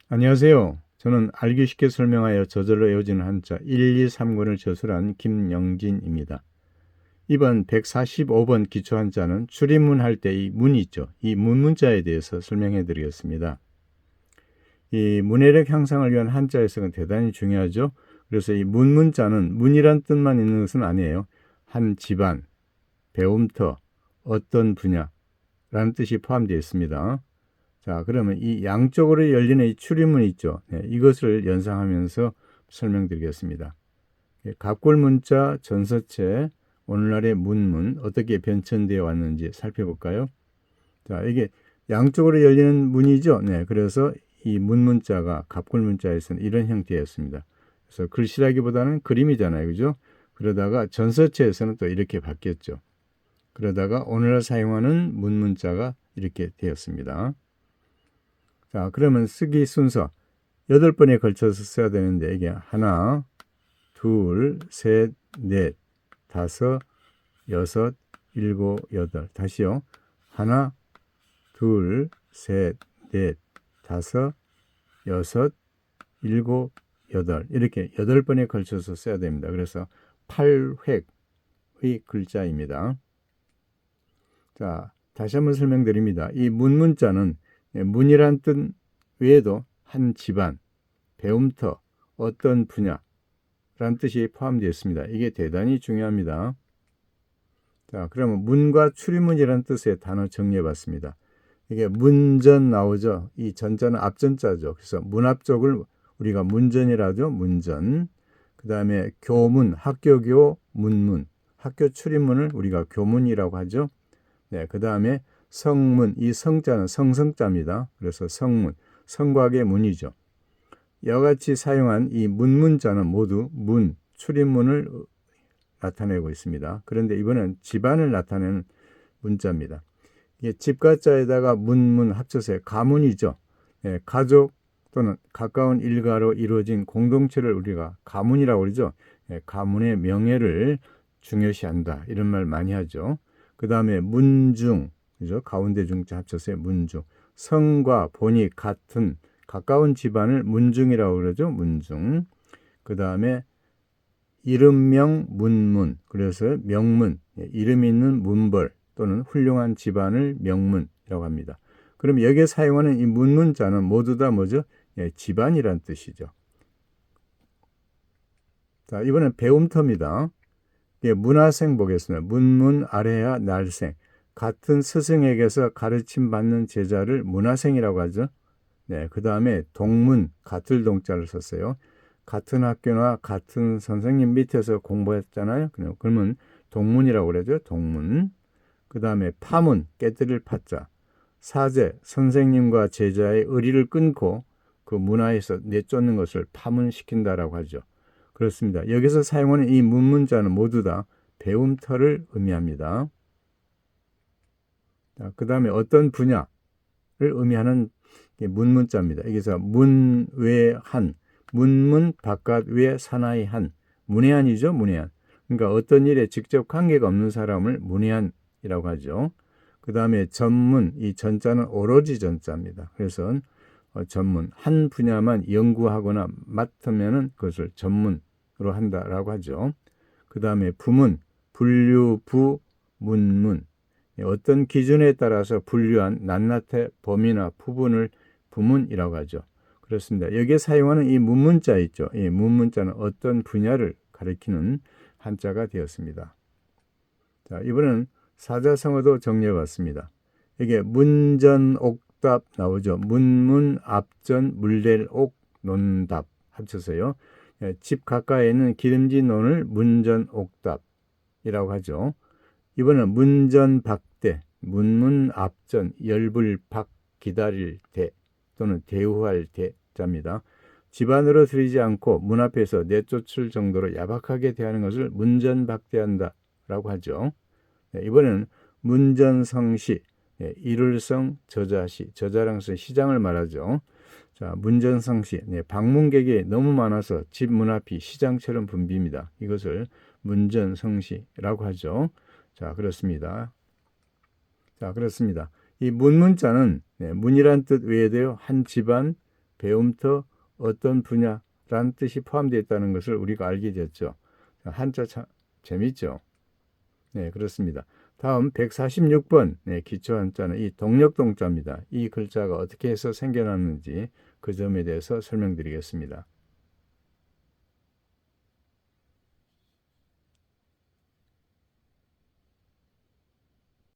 안녕하세요. 저는 알기 쉽게 설명하여 저절로 외워지는 한자 1, 2, 3권을 저술한 김영진입니다. 이번 145번 기초 한자는 출입문 할 때 이 문이 있죠. 이 문문자에 대해서 설명해 드리겠습니다. 이 문해력 향상을 위한 한자 해석은 대단히 중요하죠. 그래서 이 문문자는 문이란 뜻만 있는 것은 아니에요. 한 집안, 배움터, 어떤 분야라는 뜻이 포함되어 있습니다. 자, 그러면 이 양쪽으로 열리는 이 출입문이 있죠. 네, 이것을 연상하면서 설명드리겠습니다. 갑골문자 전서체 오늘날의 문문 어떻게 변천되어 왔는지 살펴볼까요? 자, 이게 양쪽으로 열리는 문이죠. 네, 그래서 이 문문자가 갑골문자에서는 이런 형태였습니다. 그래서 글씨라기보다는 그림이잖아요, 그죠? 그러다가 전서체에서는 또 이렇게 바뀌었죠. 그러다가 오늘날 사용하는 문문자가 이렇게 되었습니다. 자, 그러면 쓰기 순서 8번에 걸쳐서 써야 되는데 이게 하나, 둘, 셋, 넷, 다섯, 여섯, 일곱, 여덟. 다시요. 하나, 둘, 셋, 넷, 다섯, 여섯, 일곱, 여덟. 이렇게 8번에 걸쳐서 써야 됩니다. 그래서 8획의 글자입니다. 자, 다시 한번 설명드립니다. 이 문문자는 문이란 뜻 외에도 한 집안, 배움터, 어떤 분야라는 뜻이 포함되어 있습니다. 이게 대단히 중요합니다. 자, 그러면 문과 출입문이라는 뜻의 단어 정리해 봤습니다. 이게 문전 나오죠. 이 전자는 앞전자죠. 그래서 문 앞쪽을 우리가 문전이라 하죠. 문전. 그 다음에 교문, 학교교, 문문. 학교 출입문을 우리가 교문이라고 하죠. 네, 그 다음에 성문, 이 성자는 성성자입니다. 그래서 성문, 성곽의 문이죠. 이와 같이 사용한 이 문문자는 모두 문, 출입문을 나타내고 있습니다. 그런데 이번엔 집안을 나타내는 문자입니다. 이게 집가자에다가 문문 합쳐서 가문이죠. 예, 가족 또는 가까운 일가로 이루어진 공동체를 우리가 가문이라고 그러죠. 예, 가문의 명예를 중요시한다. 이런 말 많이 하죠. 그 다음에 문중, 그죠? 가운데 중자 합쳐서 문중. 성과 본이 같은 가까운 집안을 문중이라고 그러죠. 문중. 그 다음에 이름명 문문. 그래서 명문, 이름 있는 문벌 또는 훌륭한 집안을 명문이라고 합니다. 그럼 여기에 사용하는 이 문문자는 모두 다 뭐죠? 집안이란 뜻이죠. 자, 이번엔 배움터입니다. 문화생 보겠습니다. 문문 아래야 날생. 같은 스승에게서 가르침 받는 제자를 문화생이라고 하죠. 네, 그 다음에 동문, 같을 동자를 썼어요. 같은 학교나 같은 선생님 밑에서 공부했잖아요. 그러면 동문이라고 그러죠. 동문. 그 다음에 파문, 깨뜨릴 파자. 사제, 선생님과 제자의 의리를 끊고 그 문화에서 내쫓는 것을 파문시킨다라고 하죠. 그렇습니다. 여기서 사용하는 이 문문자는 모두 다 배움터를 의미합니다. 그 다음에 어떤 분야를 의미하는 문문자입니다. 여기서 문 외 한, 문문 바깥 외 사나이 한, 문외한이죠. 문외한. 그러니까 어떤 일에 직접 관계가 없는 사람을 문외한이라고 하죠. 그 다음에 전문, 이 전자는 오로지 전자입니다. 그래서 전문, 한 분야만 연구하거나 맡으면 그것을 전문으로 한다라고 하죠. 그 다음에 부문, 분류, 부, 문문. 어떤 기준에 따라서 분류한 낱낱의 범위나 부분을 부문이라고 하죠. 그렇습니다. 여기에 사용하는 이 문문자 있죠. 이 문문자는 어떤 분야를 가리키는 한자가 되었습니다. 자, 이번에는 사자성어도 정리해 봤습니다. 이게 문전옥답 나오죠. 문문, 앞전, 물댈, 옥, 논답 합쳐서요. 집 가까이에 있는 기름진 논을 문전옥답이라고 하죠. 이번은 문전박대, 문문 앞전, 열불박, 기다릴 대 또는 대우할 대자입니다. 집안으로 들이지 않고 문 앞에서 내쫓을 정도로 야박하게 대하는 것을 문전박대한다라고 하죠. 이번에는 문전성시, 일울성 저자시, 저자랑서 시장을 말하죠. 자, 문전성시, 방문객이 너무 많아서 집 문 앞이 시장처럼 붐빕니다. 이것을 문전성시라고 하죠. 자, 그렇습니다. 자, 그렇습니다. 이 문문자는 문이란 뜻 외에도요, 한 집안, 배움터 어떤 분야라는 뜻이 포함되어 있다는 것을 우리가 알게 됐죠. 한자 참 재밌죠. 네, 그렇습니다. 다음 146번 기초 한자는 이 동력동자입니다. 이 글자가 어떻게 해서 생겨났는지 그 점에 대해서 설명드리겠습니다.